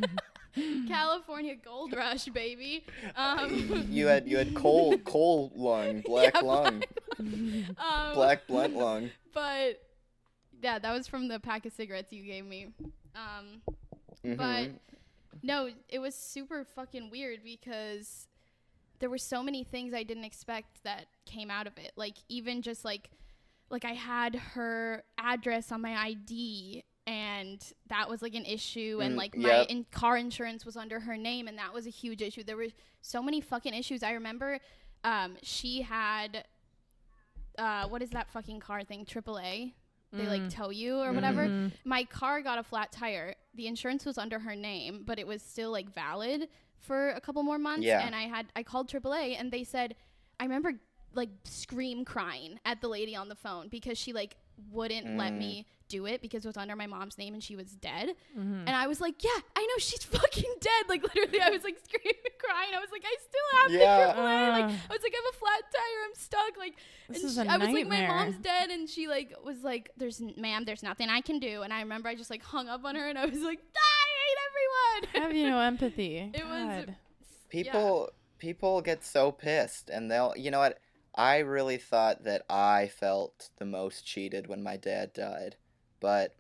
California gold rush, baby. You had coal lung, black Yeah, lung, black blunt lung. But yeah, that was from the pack of cigarettes you gave me. But no, it was super fucking weird because there were so many things I didn't expect that came out of it. Like, even just like I had her address on my ID, and that was like an issue. And like my car insurance was under her name, and that was a huge issue. There were so many fucking issues. I remember she had what is that fucking car thing? AAA. They like tow you or whatever. My car got a flat tire. The insurance was under her name, but it was still like valid for a couple more months. Yeah. And I called AAA, and they said, I remember like scream crying at the lady on the phone because she like wouldn't let me do it because it was under my mom's name and she was dead. And I was like, yeah, I know, she's fucking dead. Like, literally, I was like screaming, crying. I was like, I still have the AAA. Like, I was like, I have a flat tire. I'm stuck. Like, This is a I was like, my nightmare. mom's dead, and she like was like, there's nothing I can do. And I remember I just like hung up on her, and I was like, I hate everyone. Have you no empathy? It was People get so pissed, and you know what? I really thought that I felt the most cheated when my dad died, but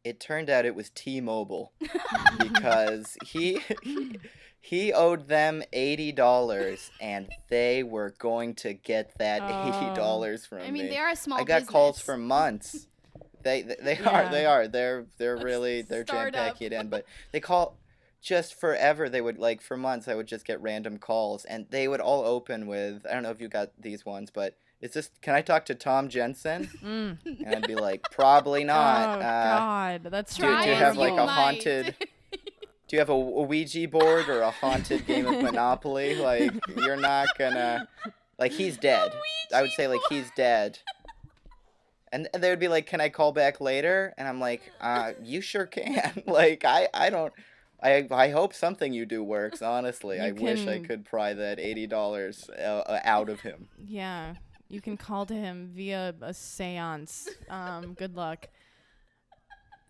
it turned out it was T-Mobile because he owed them $80 and they were going to get that $80 from me. I mean, they are a small I got calls business. for months. They are. They're really startup. jam-packed in, but they call just forever. They would, like, for months I would just get random calls, and they would all open with, I don't know if you got these ones, but it's just, can I talk to Tom Jensen? And I'd be like, probably not. Oh God, that's Do you have like a might. haunted? Do you have a Ouija board or a haunted game of Monopoly? Like, you're not gonna, like, he's dead. I would say, like, he's dead. And they would be like, can I call back later? And I'm like, you sure can. Like, I don't, I hope something you do works, honestly. I wish I could pry that $80 out of him. Yeah, you can call to him via a seance. Good luck.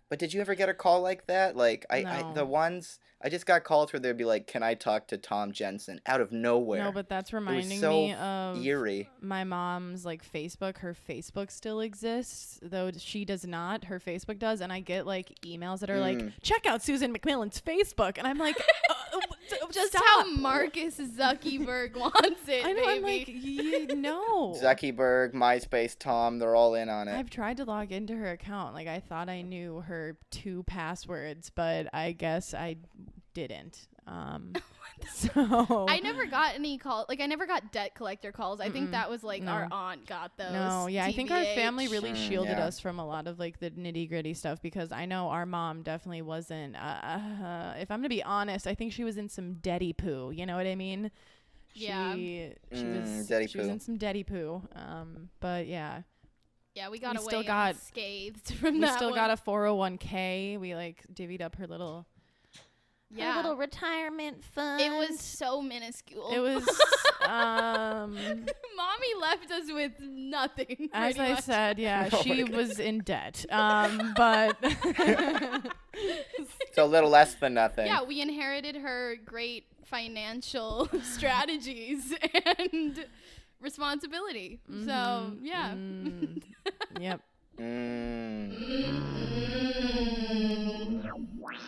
But did you ever get a call like that? Like, No. the ones, I just got calls where they'd be like, can I talk to Tom Jensen? Out of nowhere. No, but that's reminding so me of eerie. my mom's like Facebook. Her Facebook still exists, though she does not. Her Facebook does, and I get like emails that are like, check out Susan McMillan's Facebook, and I'm like, Just stop. how Marcus Zuckerberg wants it, I know. baby. I'm like, no. Zuckerberg, MySpace, Tom, they're all in on it. I've tried to log into her account. Like, I thought I knew her 2 passwords, but I guess I didn't. So I never got any call. Like, I never got debt collector calls. I think that was like our aunt got those. No, yeah, I think our TBH. family really shielded yeah. us from a lot of like the nitty gritty stuff, because I know our mom definitely wasn't. If I'm gonna be honest, I think she was in some daddy poo. You know what I mean? Yeah. She was. daddy She was poo. in some daddy poo. But yeah. Yeah, we got We away still got- unscathed from We that still one. got a 401k. We like divvied up her little Yeah. Her little retirement fund. It was so minuscule. It was, Mommy left us with nothing. as pretty I much. said, yeah, Oh she my God. was in debt. But So a little less than nothing. Yeah, we inherited her great financial strategies and responsibility. So, yeah. Yep.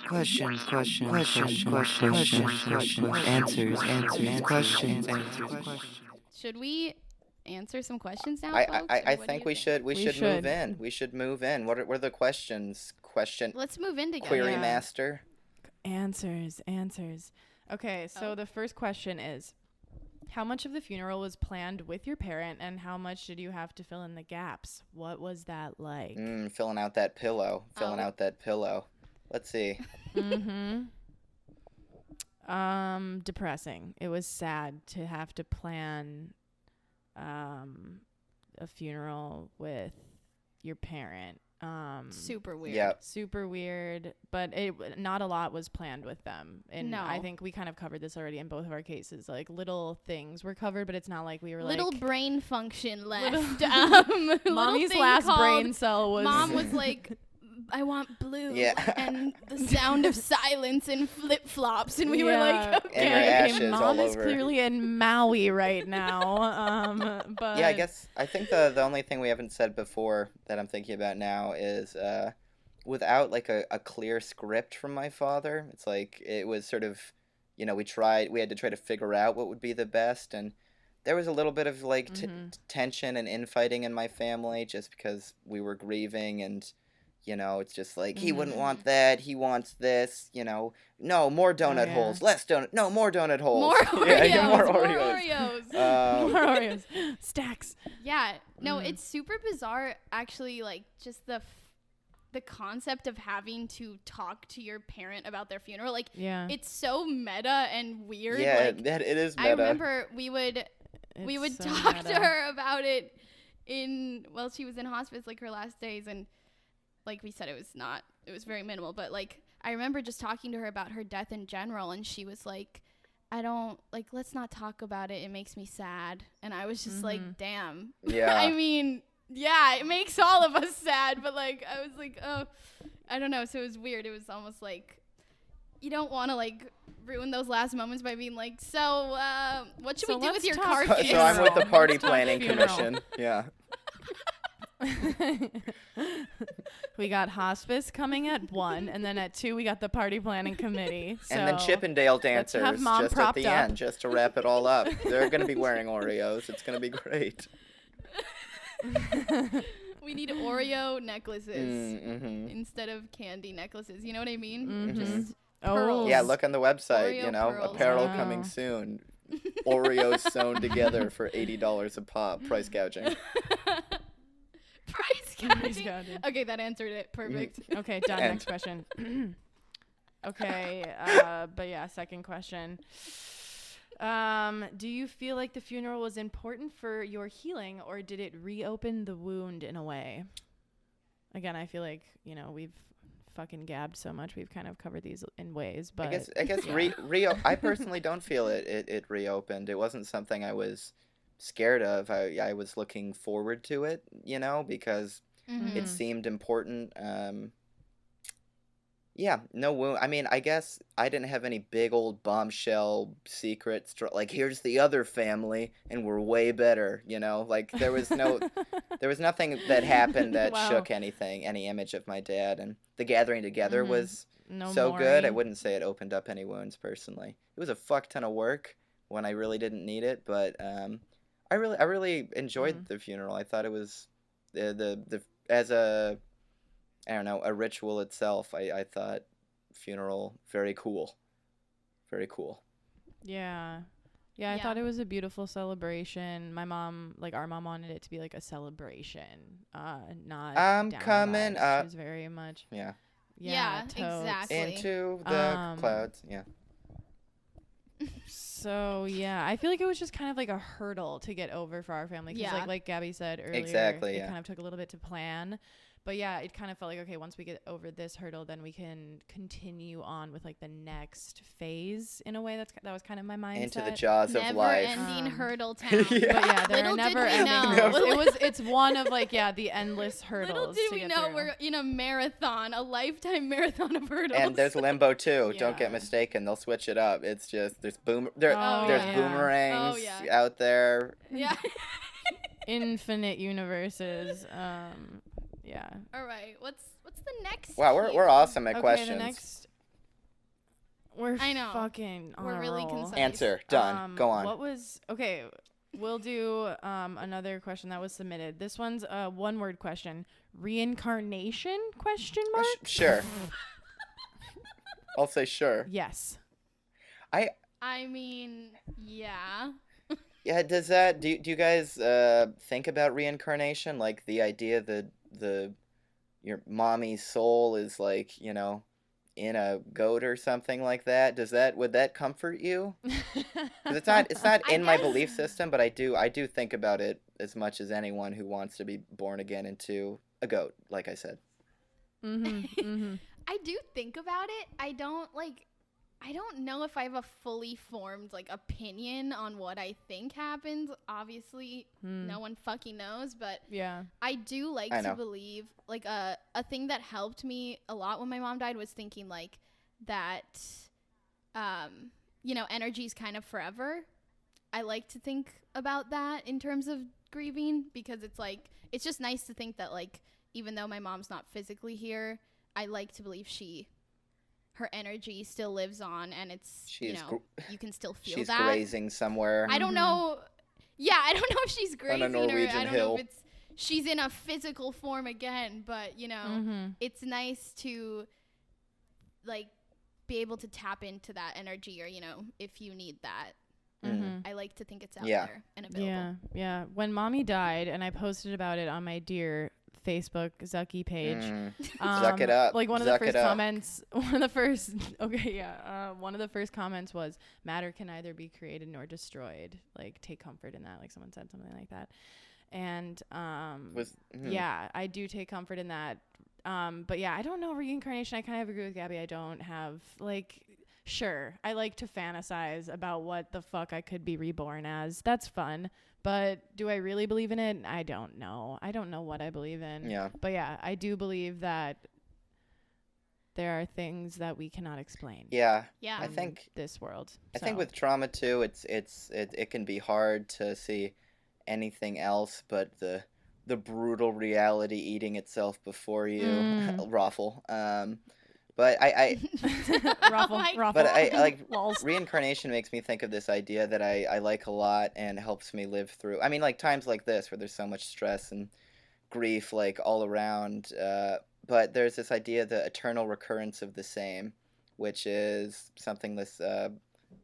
Questions, answers, questions, answers. Should we answer some questions now, I, folks? I, or I what do think you we should We move should. in. We should move in. What are the questions? Let's move in together. Query Yeah. master. Answers. Okay, so Oh. the first question is, how much of the funeral was planned with your parent, and how much did you have to fill in the gaps? What was that like? Filling out that pillow. Let's see. Depressing. It was sad to have to plan a funeral with your parent. Super weird. Yep. Super weird, but not a lot was planned with them. And No. I think we kind of covered this already in both of our cases. Like, little things were covered, but it's not like we were Little like, brain function left. mommy's Little thing last called- brain cell was Mom was like, I want blue. Yeah. And the sound of silence and flip flops. And we were Yeah. like, And her okay. ashes Mom all is over. clearly in Maui right now. But Yeah, I think the only thing we haven't said before that I'm thinking about now is without like a clear script from my father, it's like it was sort of, we had to try to figure out what would be the best, and there was a little bit of like tension and infighting in my family just because we were grieving, and it's just like he wouldn't want that, he wants this, no, more donut holes, less donut, no, more donut holes. More Oreos. Yeah, More Oreos. Oreos. More Oreos. Stacks. Yeah. No, it's super bizarre, actually, like, just the concept of having to talk to your parent about their funeral. Like, Yeah. it's so meta and weird. Yeah, like, it is meta. I remember we would It's so talk meta. to her about it while she was in hospice, like her last days, and like we said, it was very minimal, but like I remember just talking to her about her death in general, and she was like, I don't, like, let's not talk about it, it makes me sad. And I was just like, damn. Yeah. I mean, yeah, it makes all of us sad, but like I was like, oh, I don't know. So it was weird. It was almost like you don't want to like ruin those last moments by being like, so what should So we do with let's your talk carcass? So I'm with the Let's party talk planning funeral. commission. Yeah. We got hospice coming at 1, and then at 2 we got the party planning committee. And then So Chippendale let's dancers have Mom just at propped the up. end, just to wrap it all up. They're going to be wearing Oreos. It's going to be great. We need Oreo necklaces Mm-hmm. instead of candy necklaces. You know what I mean? Mhm. Just Oh. pearls. Yeah, look on the website, Oreo pearls. apparel Wow. coming soon. Oreos sewn together for $80 a pop, price gouging. Price Price gouging. gouging. Okay, that answered it. Perfect. Okay, done. And- Next question. Okay, but yeah, second question. Do you feel like the funeral was important for your healing, or did it reopen the wound in a way? Again, I feel like, we've fucking gabbed so much. We've kind of covered these in ways, but I guess I personally don't feel it reopened. It wasn't something I was scared of. I was looking forward to it, because Mhm. it seemed important. Yeah, no wound. I mean, I guess I didn't have any big old bombshell secrets. Like, here's the other family, and we're way better. Like there was nothing that happened that Wow. shook any image of my dad. And the gathering together Mhm. was no so good. I Maury. wouldn't say it opened up any wounds personally. It was a fuck ton of work when I really didn't need it, but I really enjoyed the funeral. I thought it was the as a, I don't know, a ritual itself. I thought funeral very cool. Very cool. Yeah. Yeah, I Yeah. thought it was a beautiful celebration. My mom, like our mom, wanted it to be like a celebration, not I'm down coming vibes. up. She was very much Yeah, totes. exactly. Into the clouds. Yeah. So yeah, I feel like it was just kind of like a hurdle to get over for our family. 'Cause Yeah. like Gabby said earlier, Exactly, it yeah. kind of took a little bit to plan. But yeah, it kind of felt like, okay, once we get over this hurdle, then we can continue on with like the next phase in a way. That was kind of my mindset. Into the jaws of life. Never-ending hurdle town. Yeah. But yeah, there are Little did never we ending. know. It's one of like, yeah, the endless hurdles. Little did to we get know through. we're in a marathon, a lifetime marathon of hurdles. And there's limbo too. Don't get Yeah. mistaken. They'll switch it up. It's just there's Oh, there's yeah. boomerangs Oh, yeah. out there. Yeah. Infinite universes. Yeah. All right. What's the next? Wow, we're here? awesome at Okay, questions. the next. We're I know. fucking on We're a really roll. concise. Answer done. Go on. What was okay? We'll do another question that was submitted. This one's a one-word question. Reincarnation? Question mark? Sure. I'll say sure. Yes. I mean, yeah. Yeah. Does do you guys think about reincarnation? Like the idea that your mommy's soul is like in a goat or something like that. Would that comfort you? 'Cause it's not I in my guess- belief system, but I do think about it as much as anyone who wants to be born again into a goat, like I said. I do think about it. I don't know if I have a fully formed opinion on what I think happens. Obviously, no one fucking knows, but Yeah. I do like I to know. believe a thing that helped me a lot when my mom died was thinking that energy's kind of forever. I like to think about that in terms of grieving because it's just nice to think that even though my mom's not physically here, I like to believe her energy still lives on, and it's you can still feel She's that. grazing somewhere. I don't know. Yeah, I don't know if she's grazing or I Norwegian don't hill. know if she's in a physical form again, but it's nice to be able to tap into that energy, or if you need that. I like to think it's out Yeah. there and available. Yeah. When mommy died, and I posted about it on my dear Facebook Zucky page. Zuck it up. Like one of Zuck the it first up. comments, one of the first comments was, matter can neither be created nor destroyed. Like, take comfort in that. Like someone said something like that. And yeah, I do take comfort in that. But yeah, I don't know reincarnation. I kind of agree with Gabby. I don't have sure, I like to fantasize about what the fuck I could be reborn as. That's fun. But do I really believe in it? I don't know. I don't know what I believe in. Yeah. But yeah, I do believe that there are things that we cannot explain. Yeah. Yeah. I think this world. I think with trauma too, it can be hard to see anything else but the brutal reality eating itself before you. Raffle. But I Raffle. but I Lols. reincarnation makes me think of this idea that I like a lot and helps me live through. I mean, times like this where there's so much stress and grief all around. But there's this idea, the eternal recurrence of the same, which is something this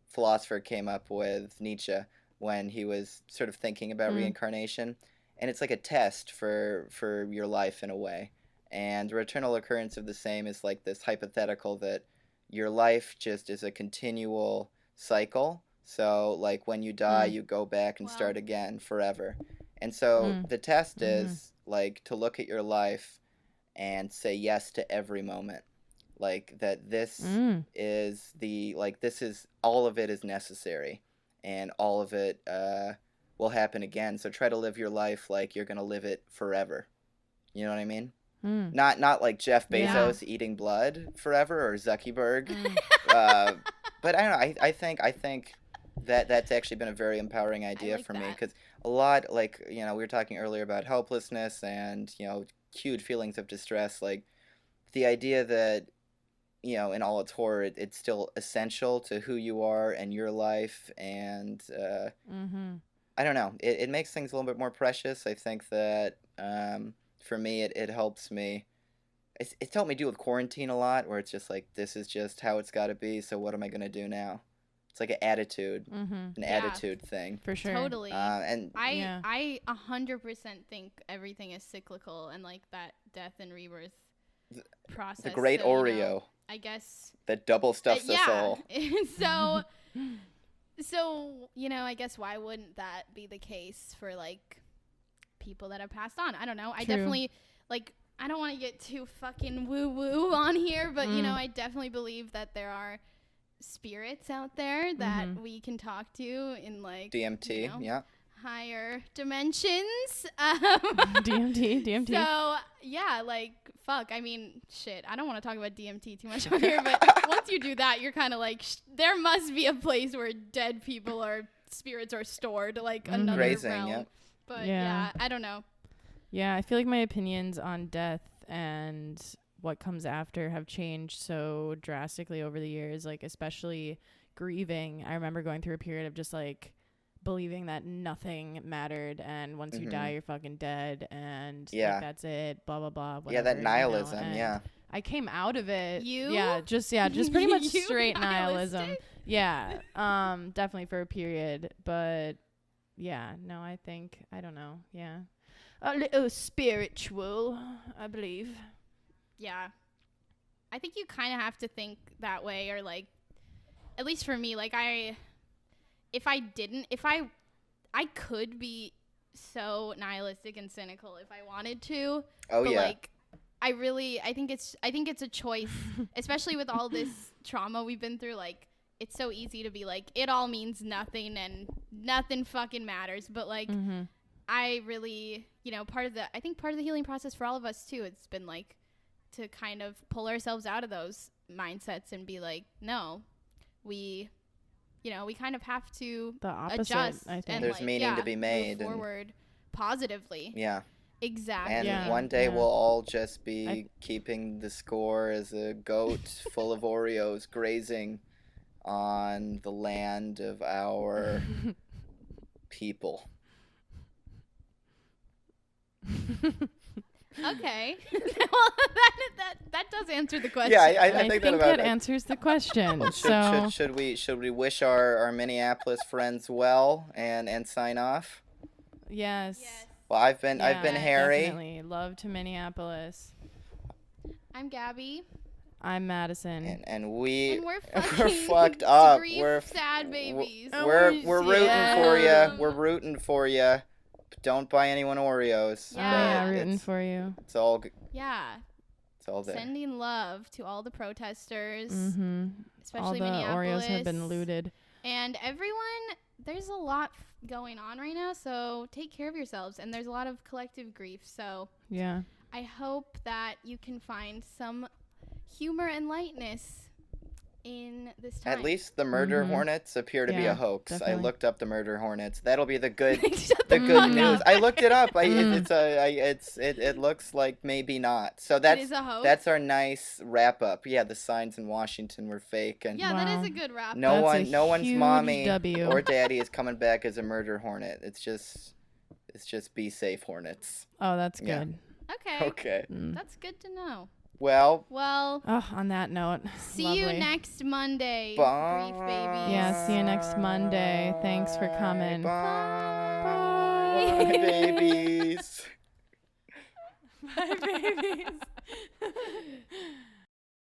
philosopher came up with, Nietzsche, when he was sort of thinking about reincarnation. And it's like a test for your life in a way. And the eternal occurrence of the same is like this hypothetical that your life just is a continual cycle. So when you die, you go back and start again forever. And so the test is to look at your life and say yes to every moment. That this is this is all of it is necessary, and all of it will happen again. So try to live your life like you're going to live it forever. You know what I mean? Not like Jeff Bezos eating blood forever, or Zuckerberg. But I don't know. I think that that's actually been a very empowering idea like for me, that. because a lot we were talking earlier about helplessness and huge feelings of distress. The idea that in all its horror, it's still essential to who you are and your life, and I don't know. It makes things a little bit more precious. I think that for me, it helps me. It's helped me deal with quarantine a lot, where it's just this is just how it's got to be. So what am I gonna do now? It's like an attitude, attitude thing. For sure. Totally. And I 100% think everything is cyclical, and that death and rebirth process. the great so, Oreo I guess. that double stuffs us all. So I guess why wouldn't that be the case for people that have passed on? I don't know. I True. definitely I don't want to get too fucking woo-woo on here, but, you know, I definitely believe that there are spirits out there that we can talk to in, like, DMT, you know, yeah. higher dimensions. DMT. So, yeah, like, fuck. I mean, shit. I don't want to talk about DMT too much on here, but once you do that, you're kind of like, there must be a place where dead people or spirits are stored, like another Grazing, realm. yeah. But, Yeah. I don't know. Yeah, I feel like my opinions on death and what comes after have changed so drastically over the years, like especially grieving. I remember going through a period of just like believing that nothing mattered, and once you die you're fucking dead, and Yeah. like that's it, blah blah blah, whatever, Yeah, that you know, nihilism, and yeah. I came out of it. You? Yeah, just pretty much You straight nihilism. nihilistic? Yeah. Definitely for a period, but yeah, no, I think I don't know. Yeah. A little spiritual, I believe. Yeah. I think you kind of have to think that way, or like, at least for me, like I could be so nihilistic and cynical if I wanted to. Oh, but yeah. like, I think it's a choice, especially with all this trauma we've been through. Like, it's so easy to be like, it all means nothing and nothing fucking matters. But like, I really, you know, I think part of the healing process for all of us too, it's been like to kind of pull ourselves out of those mindsets and be like, no, we kind of have to The opposite, adjust. I think. And There's like, meaning to be made move and- forward positively. Yeah. Exactly. And Yeah, one day yeah. we'll all just be keeping the score as a goat full of Oreos grazing on the land of our people. Okay. Well, that does answer the question. Yeah, I I think think that about that answers the question. Should we wish our Minneapolis friends well and sign off? Yes. Well, I've been Harry. Definitely. Love to Minneapolis. I'm Gabby. I'm Madison. And we're And we're fucked up. grief, We're sad babies. We're rooting for you. Yeah. We're rooting for you. Don't buy anyone Oreos. Yeah. but Rooting for you. It's all Yeah. it's all there. Sending love to all the protesters, Mm-hmm. especially All the Minneapolis. Oreos have been looted. And everyone, there's a lot going on right now, so take care of yourselves. And there's a lot of collective grief, so Yeah. I hope that you can find some humor and lightness in this time. At least the murder hornets appear to be Yeah, a hoax. definitely. I looked up the murder hornets. That'll be the good Shut the fuck good news. up. I looked it up. It looks like maybe not. So It that's is a hoax. that's our nice wrap up. Yeah, the signs in Washington were fake, and Yeah, that Wow. is a good wrap. no That's a one's huge mommy W. or daddy is coming back as a murder hornet. It's just be safe, hornets. Oh, that's Yeah. good. Okay. Okay. That's good to know. Well, Well, Oh, on that note. see you lovely. next Monday, bye. grief babies. Yeah, see you next Monday. Thanks for coming. Bye. Bye. Bye, babies. Bye, babies.